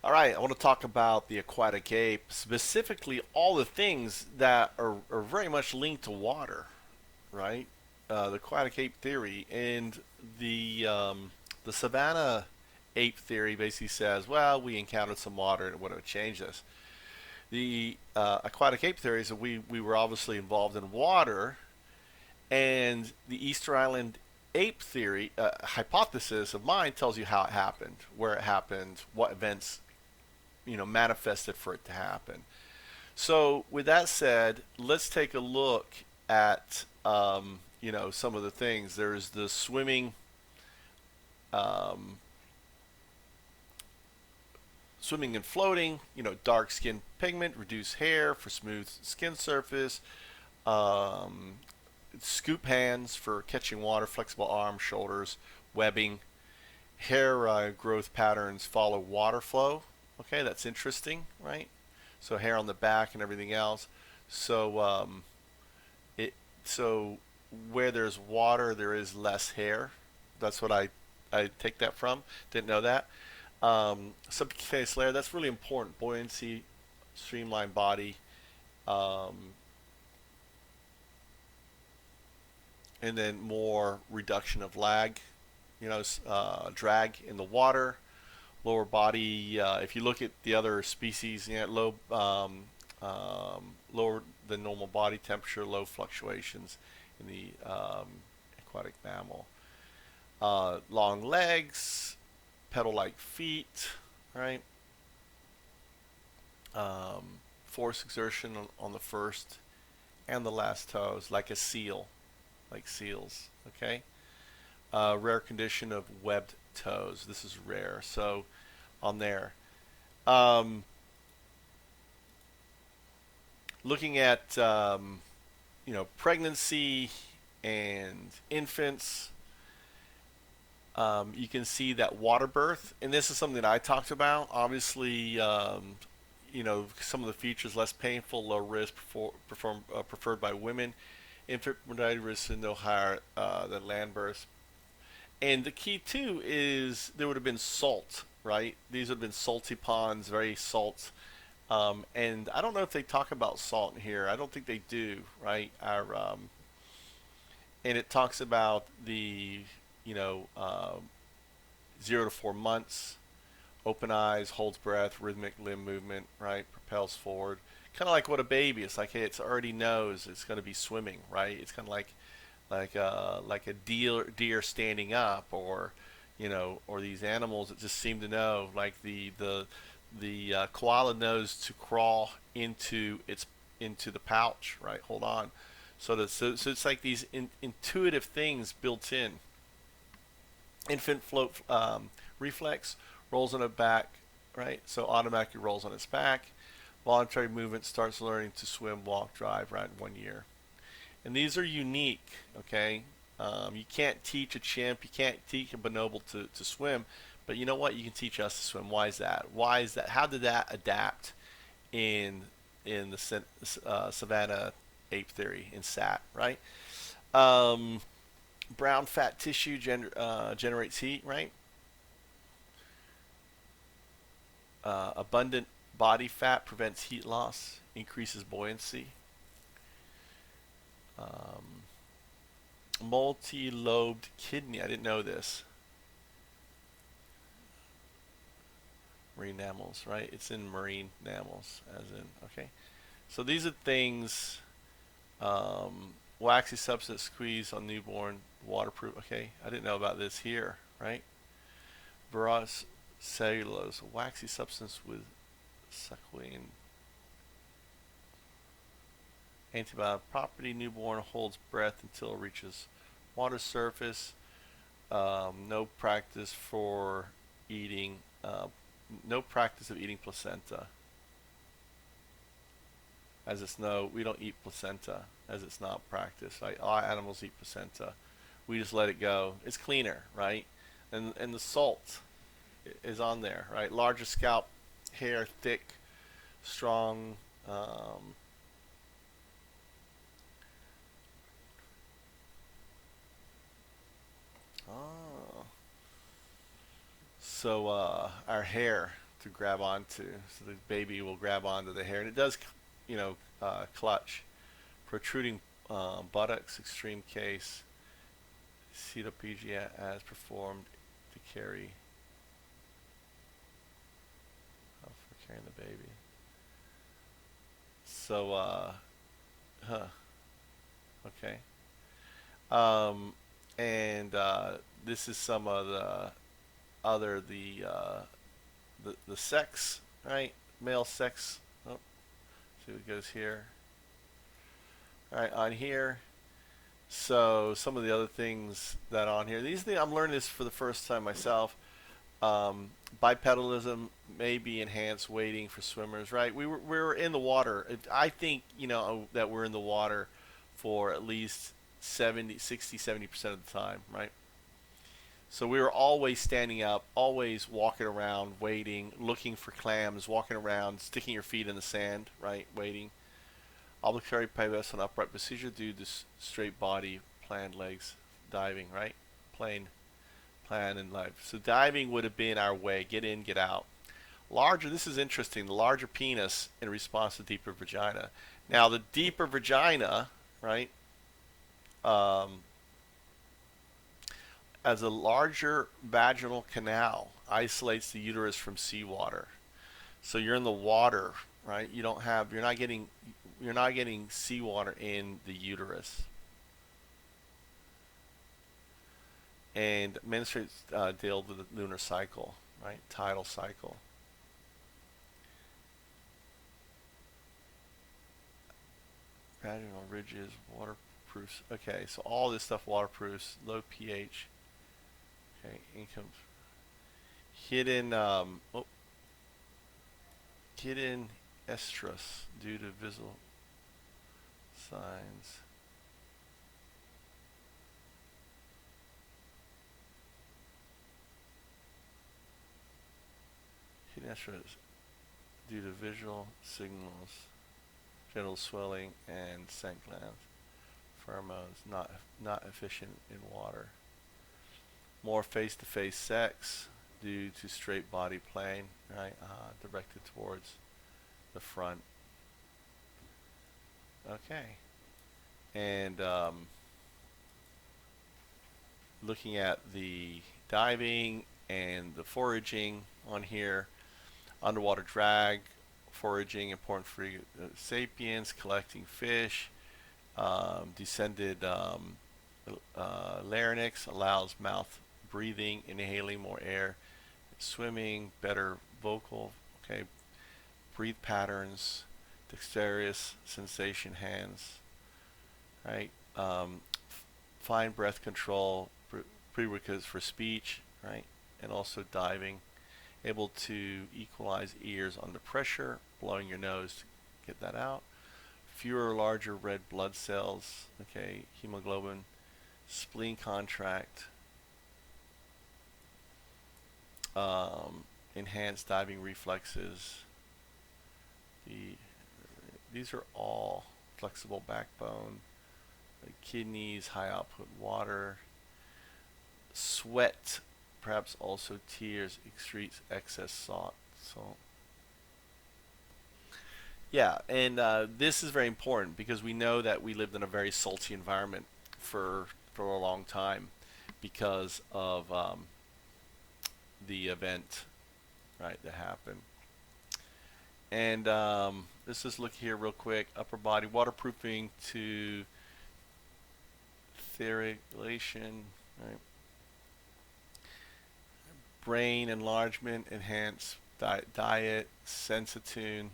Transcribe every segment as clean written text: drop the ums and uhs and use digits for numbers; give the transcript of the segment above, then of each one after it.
All right, I want to talk about the aquatic ape, specifically all the things that are very much linked to water, right? The aquatic ape theory and the Savanna ape theory basically says, well, we encountered some water and it would have changed us. The aquatic ape theory is that we were obviously involved in water, and the Easter Island Ape Theory hypothesis of mine tells you how it happened, where it happened, what events manifested for it to happen. So with that said, let's take a look at some of the things. There's the um, swimming and floating. Dark skin pigment, reduced hair for smooth skin surface. Um, Scoop hands for catching water, flexible arms, shoulders, webbing. Hair growth patterns follow water flow. Okay, that's interesting, right? So hair on the back and everything else. So it so where there's water, there is less hair. That's what I take that from. Didn't know that. Subcutaneous layer. That's really important. Buoyancy, streamlined body, um, and then more reduction of lag. Drag in the water, lower body. If you look at the other species, lower than normal body temperature, low fluctuations in the aquatic mammal. Long legs, pedal-like feet, right? Force exertion on the first and the last toes, like a seal, like seals. Okay. Rare condition of webbed toes. This is rare. So on there. Um, Looking at pregnancy and infants, you can see that water birth, and this is something that I talked about. Obviously, some of the features less painful, low risk, preferred by women. Infant mortality risk is no higher than land births. And the key too is there would have been salt, right? These would have been salty ponds, very salt. And I don't know if they talk about salt in here. I don't think they do, right? And it talks about the, you know, 0 to 4 months, open eyes, holds breath, rhythmic limb movement, right? Propels forward. Kind of like what a baby. It's like, hey, it's already knows it's going to be swimming, right? It's kind of like a deer standing up, or or these animals that just seem to know, like the koala knows to crawl into the pouch, right? Hold on. So it's like these intuitive things built in. Infant float reflex, rolls on its back, right? So automatically rolls on its back. Voluntary movement, starts learning to swim, walk, drive, right in 1 year. And these are unique, okay? You can't teach a chimp, you can't teach a bonobo to swim, but you know what? You can teach us to swim. Why is that? Why is that? How did that adapt in the Savanna Ape Theory in SAT, right? Um, Brown fat tissue generates heat, right? Abundant body fat prevents heat loss, increases buoyancy. Um, Multi-lobed kidney. I didn't know this. Marine mammals, right? It's in marine mammals, as in, okay. So these are things. Waxy substance squeeze on newborn, waterproof. Okay, I didn't know about this here, right? Veros cellulose, waxy substance with suckling antibiotic property. Newborn holds breath until it reaches water surface. No practice for eating. No practice of eating placenta. As it's no, we don't eat placenta, as it's not practiced. Right? All animals eat placenta. We just let it go. It's cleaner, right? And the salt is on there, right? Larger scalp, hair, thick, strong. Oh, so our hair to grab onto. So the baby will grab onto the hair, and it does, clutch. Protruding buttocks, extreme case. Cetopegia as performed to carry. Oh, for carrying the baby. So, okay. Um, and this is some of the other the sex, right? Male sex. Oh, see what goes here. All right, on here. So some of the other things that on here. These things I'm learning this for the first time myself. Bipedalism may be enhanced wading for swimmers, right? We were in the water. I think that we're in the water for at least 70, 60, 70% of the time, right? So we were always standing up, always walking around, waiting, looking for clams, walking around, sticking your feet in the sand, right? Waiting. Obligatory pivot on upright procedure due to straight body, planned legs, diving, right? Plan and life. So diving would have been our way, get in, get out. Larger, this is interesting, the larger penis in response to deeper vagina. Now the deeper vagina, right, as a larger vaginal canal isolates the uterus from seawater. So you're in the water, right? You're not getting seawater in the uterus. And menstruates deal with the lunar cycle, right? Tidal cycle. Vaginal ridges, waterproofs. Okay, so all this stuff waterproofs, low pH. Okay, income. Hidden estrus due to visual signs. Hidden estrus due to visual signals, genital swelling, and scent glands. Pheromones not efficient in water. More face-to-face sex due to straight body plane, right? Directed towards the front. Okay. And looking at the diving and the foraging on here, underwater drag, foraging important for sapiens, collecting fish, descended larynx allows mouth breathing, inhaling more air, swimming, better vocal, okay, breathe patterns, dexterous sensation hands, right? Fine breath control, prerequisites for speech, right? And also diving, able to equalize ears under pressure, blowing your nose to get that out. Fewer larger red blood cells, okay, hemoglobin, spleen contract, enhanced diving reflexes. These are all flexible backbone, kidneys, high output water, sweat, perhaps also tears, excretes excess salt. Yeah, and this is very important because we know that we lived in a very salty environment for a long time because of the event, right, that happened. And let's just look here real quick. Upper body waterproofing to theorization, right? Brain enlargement, enhanced diet, sensitune,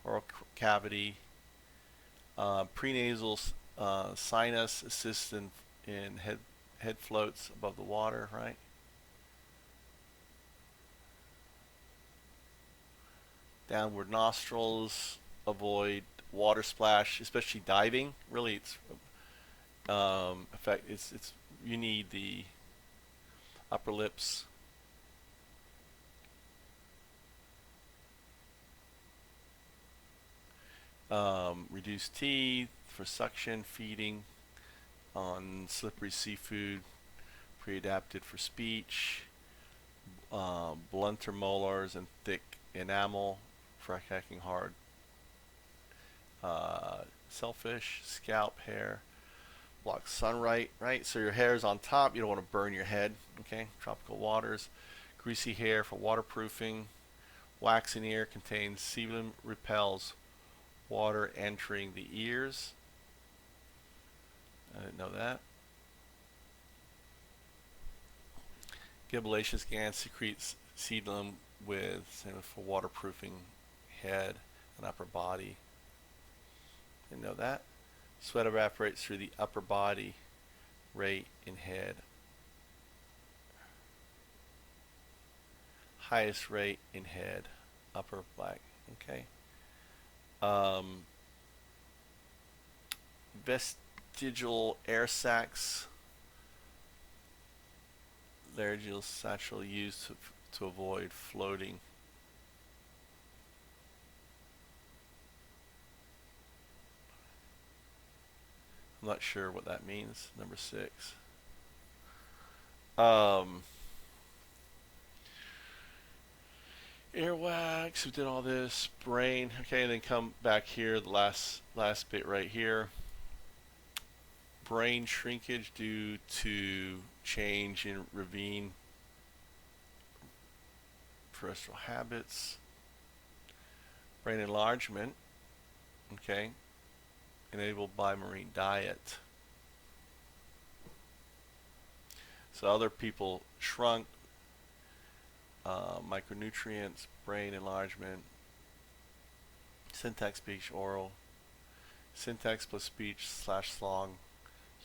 oral cavity, prenasal sinus assist in head floats above the water, right? Downward nostrils, avoid water splash, especially diving. Really, it's you need the upper lips. Reduced teeth for suction, feeding on slippery seafood, pre-adapted for speech. blunter molars and thick enamel for hacking hard. Selfish, scalp hair, blocks sunlight, right? So your hair is on top. You don't want to burn your head, okay? Tropical waters. Greasy hair for waterproofing. Waxen ear contains sebum, repels water entering the ears. I didn't know that. Gibbalaceous gland secretes sebum for waterproofing head and upper body. Didn't know that. Sweat evaporates through the upper body, rate in head. Highest rate in head, upper black. Okay. Vestigial air sacs. Laryngeal satchel used to avoid floating. I'm not sure what that means. Number 6. Earwax, we did all this. Brain. Okay, and then come back here, the last bit right here. Brain shrinkage due to change in ravine terrestrial habits. Brain enlargement, okay, enabled by marine diet. So other people shrunk, micronutrients, brain enlargement, syntax, speech, oral, syntax plus speech / song,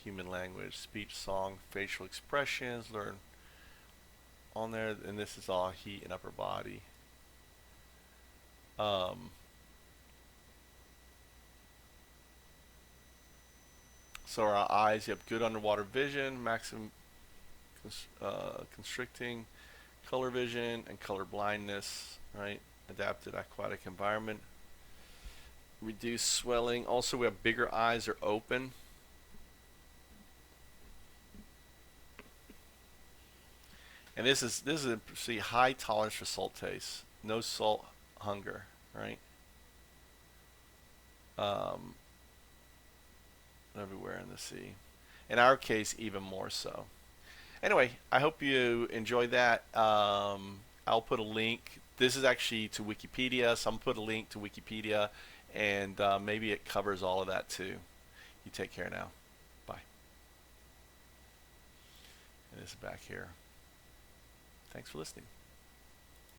human language, speech, song, facial expressions, learn on there, and this is all heat and upper body. So our eyes, you have good underwater vision, maximum constricting, color vision, and color blindness, right? Adapted aquatic environment. Reduced swelling. Also, we have bigger eyes are open. And this is see, high tolerance for salt taste, no salt hunger, right? Everywhere in the sea. In our case, even more so. Anyway, I hope you enjoyed that. I'll put a link. This is actually to Wikipedia, so I'm gonna put a link to Wikipedia, and maybe it covers all of that too. You take care now. Bye. And this is back here. Thanks for listening.